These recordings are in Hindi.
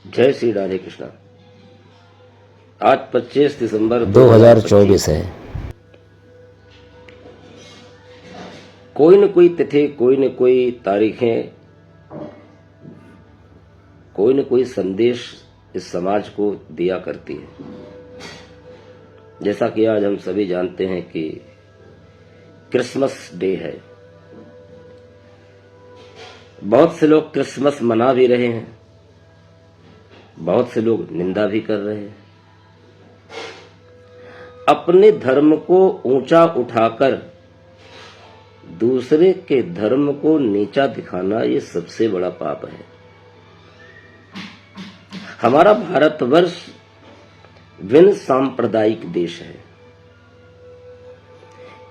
जय श्री राधे कृष्णा। आज 25 दिसंबर 2024 है। कोई न कोई तिथि, कोई न कोई तारीखें, कोई न कोई संदेश इस समाज को दिया करती है। जैसा कि आज हम सभी जानते हैं कि क्रिसमस डे है। बहुत से लोग क्रिसमस मना भी रहे हैं, बहुत से लोग निंदा भी कर रहे हैं। अपने धर्म को ऊंचा उठाकर दूसरे के धर्म को नीचा दिखाना ये सबसे बड़ा पाप है। हमारा भारतवर्ष विभिन्न सांप्रदायिक देश है।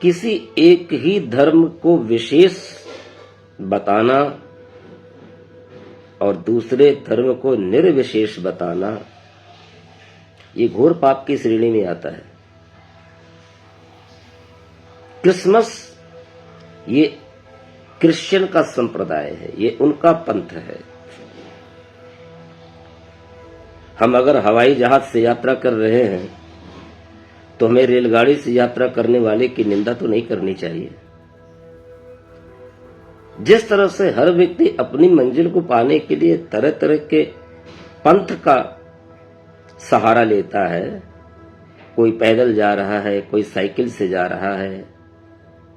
किसी एक ही धर्म को विशेष बताना और दूसरे धर्म को निर्विशेष बताना ये घोर पाप की श्रेणी में आता है। क्रिसमस ये क्रिश्चियन का संप्रदाय है, ये उनका पंथ है। हम अगर हवाई जहाज से यात्रा कर रहे हैं तो हमें रेलगाड़ी से यात्रा करने वाले की निंदा तो नहीं करनी चाहिए। जिस तरह से हर व्यक्ति अपनी मंजिल को पाने के लिए तरह तरह के पंथ का सहारा लेता है, कोई पैदल जा रहा है, कोई साइकिल से जा रहा है,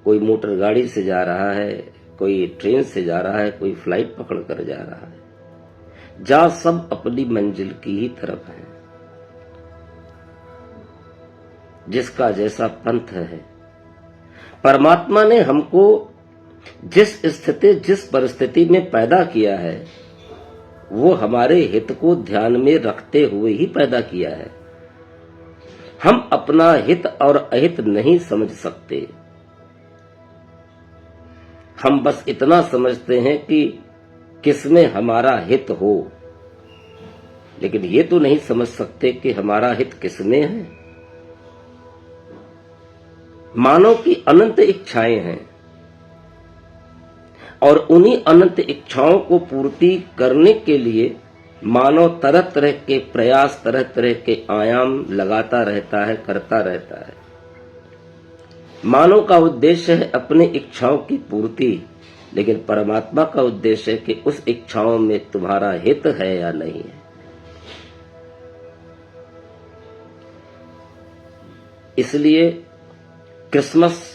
कोई मोटर गाड़ी से जा रहा है, कोई ट्रेन से जा रहा है, कोई फ्लाइट पकड़ कर जा रहा है, जा सब अपनी मंजिल की ही तरफ है। जिसका जैसा पंथ है। परमात्मा ने हमको जिस स्थिति, जिस परिस्थिति में पैदा किया है वो हमारे हित को ध्यान में रखते हुए ही पैदा किया है। हम अपना हित और अहित नहीं समझ सकते। हम बस इतना समझते हैं कि किसमें हमारा हित हो, लेकिन ये तो नहीं समझ सकते कि हमारा हित किसमें है। मानव की अनंत इच्छाएं हैं और उन्हीं अनंत इच्छाओं को पूर्ति करने के लिए मानव तरह तरह के प्रयास, तरह तरह के आयाम लगाता रहता है, करता रहता है। मानव का उद्देश्य है अपनी इच्छाओं की पूर्ति, लेकिन परमात्मा का उद्देश्य है कि उस इच्छाओं में तुम्हारा हित है या नहीं है। इसलिए क्रिसमस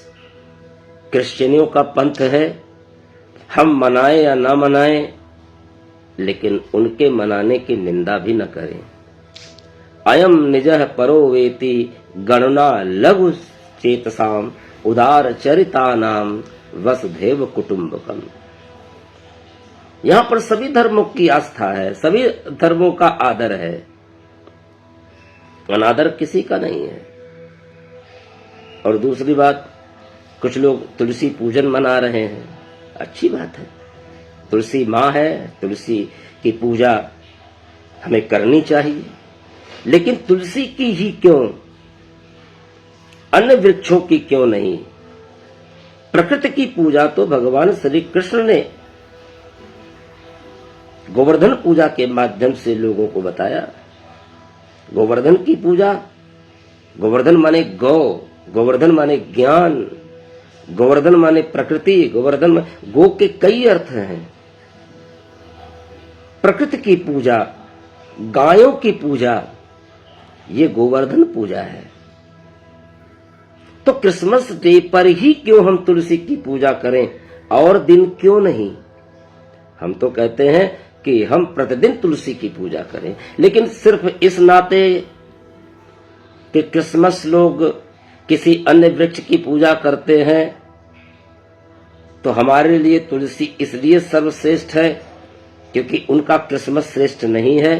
क्रिश्चियनियों का पंथ है। हम मनाएं या ना मनाएं, लेकिन उनके मनाने की निंदा भी न करें। अयम निजः परो वेति गणना लघु चेतसाम उदार चरितानाम वसुधैव कुटुंबकम। यहां पर सभी धर्मों की आस्था है, सभी धर्मों का आदर है, अनादर किसी का नहीं है। और दूसरी बात, कुछ लोग तुलसी पूजन मना रहे हैं, अच्छी बात है। तुलसी माँ है, तुलसी की पूजा हमें करनी चाहिए, लेकिन तुलसी की ही क्यों, अन्य वृक्षों की क्यों नहीं? प्रकृति की पूजा तो भगवान श्री कृष्ण ने गोवर्धन पूजा के माध्यम से लोगों को बताया। गोवर्धन की पूजा, गोवर्धन माने गौ, गोवर्धन माने ज्ञान, गोवर्धन माने प्रकृति, गोवर्धन गो के कई अर्थ हैं। प्रकृति की पूजा, गायों की पूजा, ये गोवर्धन पूजा है। तो क्रिसमस डे पर ही क्यों हम तुलसी की पूजा करें, और दिन क्यों नहीं? हम तो कहते हैं कि हम प्रतिदिन तुलसी की पूजा करें, लेकिन सिर्फ इस नाते कि क्रिसमस लोग किसी अन्य वृक्ष की पूजा करते हैं तो हमारे लिए तुलसी इसलिए सर्वश्रेष्ठ है क्योंकि उनका क्रिसमस श्रेष्ठ नहीं है।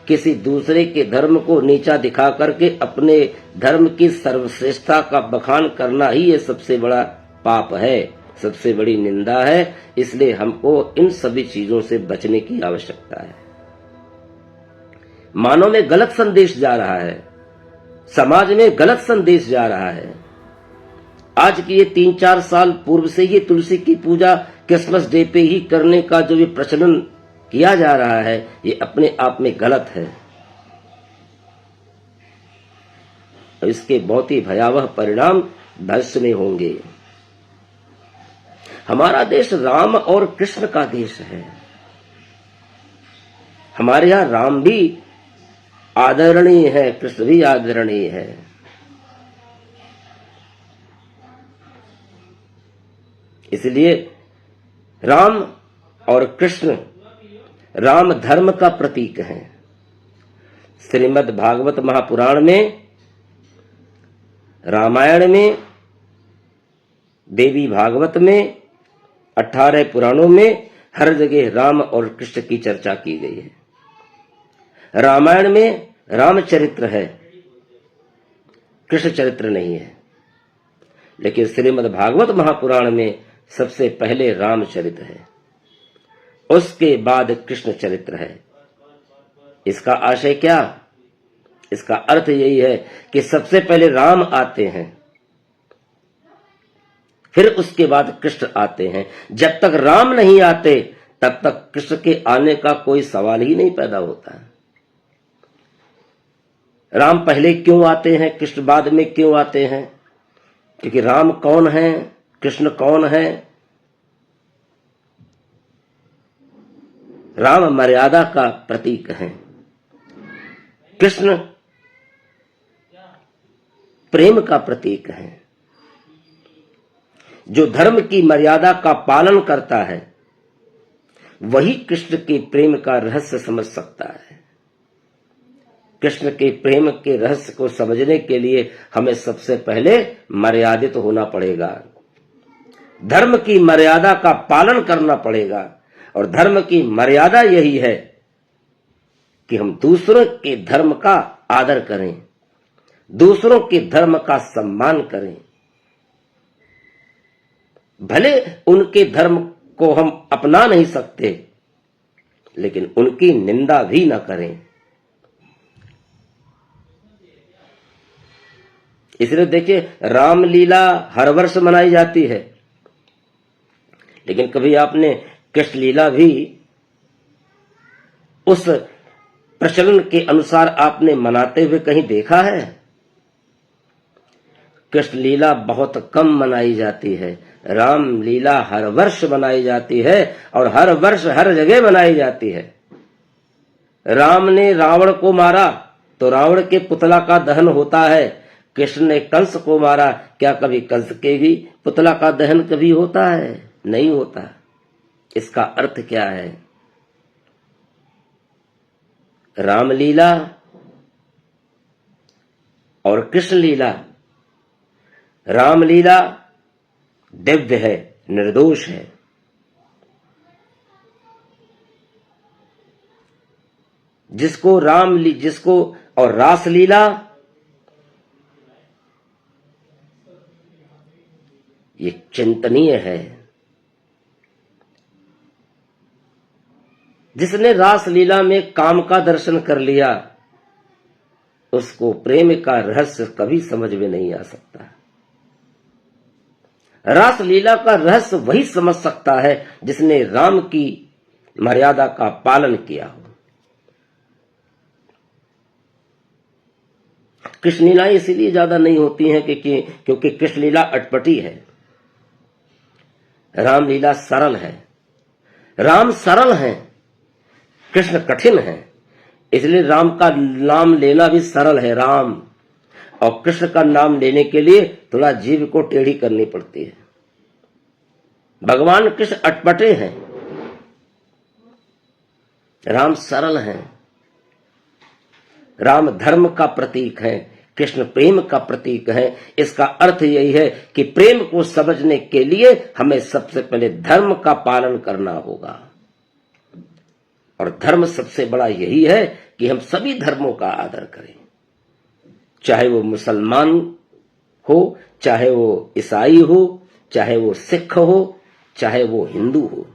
किसी दूसरे के धर्म को नीचा दिखा करके अपने धर्म की सर्वश्रेष्ठता का बखान करना ही ये सबसे बड़ा पाप है, सबसे बड़ी निंदा है। इसलिए हमको इन सभी चीजों से बचने की आवश्यकता है। मानव में गलत संदेश जा रहा है, समाज में गलत संदेश जा रहा है। आज की ये 3-4 साल पूर्व से ये तुलसी की पूजा क्रिसमस डे पे ही करने का जो ये प्रचलन किया जा रहा है ये अपने आप में गलत है और इसके बहुत ही भयावह परिणाम भविष्य में होंगे। हमारा देश राम और कृष्ण का देश है। हमारे यहां राम भी आदरणीय है, कृष्ण भी आदरणीय है। इसलिए राम और कृष्ण राम धर्म का प्रतीक हैं। श्रीमद् भागवत महापुराण में, रामायण में, देवी भागवत में, 18 पुराणों में हर जगह राम और कृष्ण की चर्चा की गई है। रामायण में रामचरित्र है, कृष्ण चरित्र नहीं है। लेकिन श्रीमद् भागवत महापुराण में सबसे पहले रामचरित्र है, उसके बाद कृष्ण चरित्र है। इसका आशय क्या? इसका अर्थ यही है कि सबसे पहले राम आते हैं, फिर उसके बाद कृष्ण आते हैं। जब तक राम नहीं आते तब तक कृष्ण के आने का कोई सवाल ही नहीं पैदा होता है। राम पहले क्यों आते हैं, कृष्ण बाद में क्यों आते हैं? क्योंकि राम कौन है, कृष्ण कौन है? राम मर्यादा का प्रतीक है, कृष्ण प्रेम का प्रतीक है। जो धर्म की मर्यादा का पालन करता है वही कृष्ण के प्रेम का रहस्य समझ सकता है। कृष्ण के प्रेम के रहस्य को समझने के लिए हमें सबसे पहले मर्यादित होना पड़ेगा, धर्म की मर्यादा का पालन करना पड़ेगा। और धर्म की मर्यादा यही है कि हम दूसरों के धर्म का आदर करें, दूसरों के धर्म का सम्मान करें। भले उनके धर्म को हम अपना नहीं सकते, लेकिन उनकी निंदा भी न करें। इसलिए देखिए, रामलीला हर वर्ष मनाई जाती है, लेकिन कभी आपने कृष्ण लीला भी उस प्रचलन के अनुसार आपने मनाते हुए कहीं देखा है? कृष्ण लीला बहुत कम मनाई जाती है, राम लीला हर वर्ष मनाई जाती है और हर वर्ष हर जगह मनाई जाती है। राम ने रावण को मारा तो रावण के पुतला का दहन होता है। कृष्ण ने कंस को मारा, क्या कभी कंस के भी पुतला का दहन कभी होता है? नहीं होता। इसका अर्थ क्या है? रामलीला और कृष्ण लीला, रामलीला दिव्य है, निर्दोष है, जिसको और रासलीला ये चिंतनीय है। जिसने रासलीला में काम का दर्शन कर लिया उसको प्रेम का रहस्य कभी समझ में नहीं आ सकता। रासलीला का रहस्य वही समझ सकता है जिसने राम की मर्यादा का पालन किया हो। कृष्ण लीलाएं इसीलिए ज्यादा नहीं होती हैं क्योंकि कृष्ण लीला अटपटी है, रामलीला सरल है। राम सरल है, कृष्ण कठिन है। इसलिए राम का नाम लेना भी सरल है, राम, और कृष्ण का नाम लेने के लिए थोड़ा जीभ को टेढ़ी करनी पड़ती है। भगवान कृष्ण अटपटे हैं, राम सरल हैं। राम धर्म का प्रतीक है, कृष्ण प्रेम का प्रतीक है। इसका अर्थ यही है कि प्रेम को समझने के लिए हमें सबसे पहले धर्म का पालन करना होगा। और धर्म सबसे बड़ा यही है कि हम सभी धर्मों का आदर करें, चाहे वो मुसलमान हो, चाहे वो ईसाई हो, चाहे वो सिख हो, चाहे वो हिंदू हो।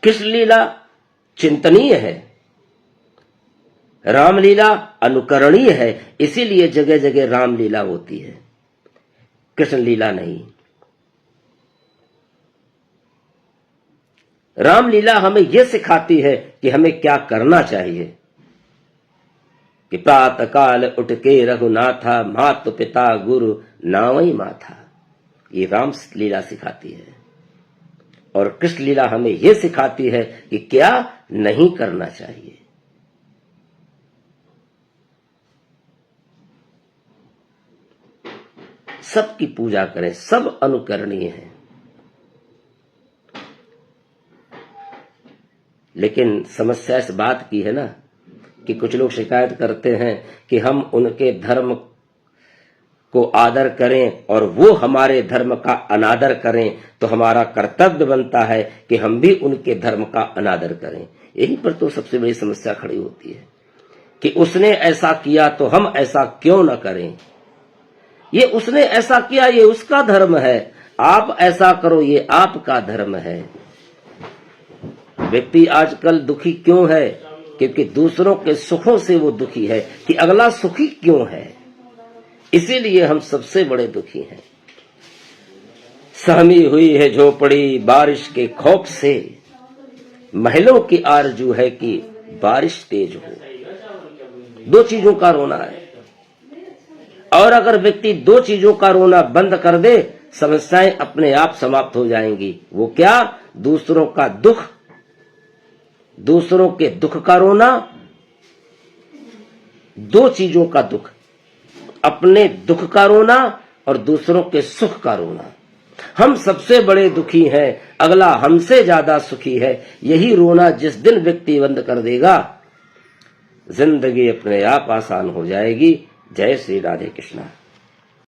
कृष्ण लीला चिंतनीय है, रामलीला अनुकरणीय है। इसीलिए जगह जगह रामलीला होती है, कृष्ण लीला नहीं। रामलीला हमें यह सिखाती है कि हमें क्या करना चाहिए कि प्रातः काल उठ के रघुनाथा, मातु पिता गुरु नावई माथा। ये राम लीला सिखाती है। और कृष्ण लीला हमें यह सिखाती है कि क्या नहीं करना चाहिए। सबकी पूजा करें, सब अनुकरणीय हैं। लेकिन समस्या इस बात की है ना कि कुछ लोग शिकायत करते हैं कि हम उनके धर्म को आदर करें और वो हमारे धर्म का अनादर करें, तो हमारा कर्तव्य बनता है कि हम भी उनके धर्म का अनादर करें। यहीं पर तो सबसे बड़ी समस्या खड़ी होती है कि उसने ऐसा किया तो हम ऐसा क्यों न करें। ये उसने ऐसा किया, ये उसका धर्म है, आप ऐसा करो, ये आपका धर्म है। व्यक्ति आजकल दुखी क्यों है? क्योंकि दूसरों के सुखों से वो दुखी है कि अगला सुखी क्यों है। इसीलिए हम सबसे बड़े दुखी हैं। सहमी हुई है झोपड़ी बारिश के खौफ से, महलों की आरजू है कि बारिश तेज हो। दो चीजों का रोना है। और अगर व्यक्ति दो चीजों का रोना बंद कर दे, समस्याएं अपने आप समाप्त हो जाएंगी। वो क्या? दूसरों का दुख, दूसरों के दुख का रोना, दो चीजों का दुख, अपने दुख का रोना और दूसरों के सुख का रोना। हम सबसे बड़े दुखी हैं, अगला हमसे ज्यादा सुखी है। यही रोना जिस दिन व्यक्ति बंद कर देगा, जिंदगी अपने आप आसान हो जाएगी। जय श्री राधे कृष्णा।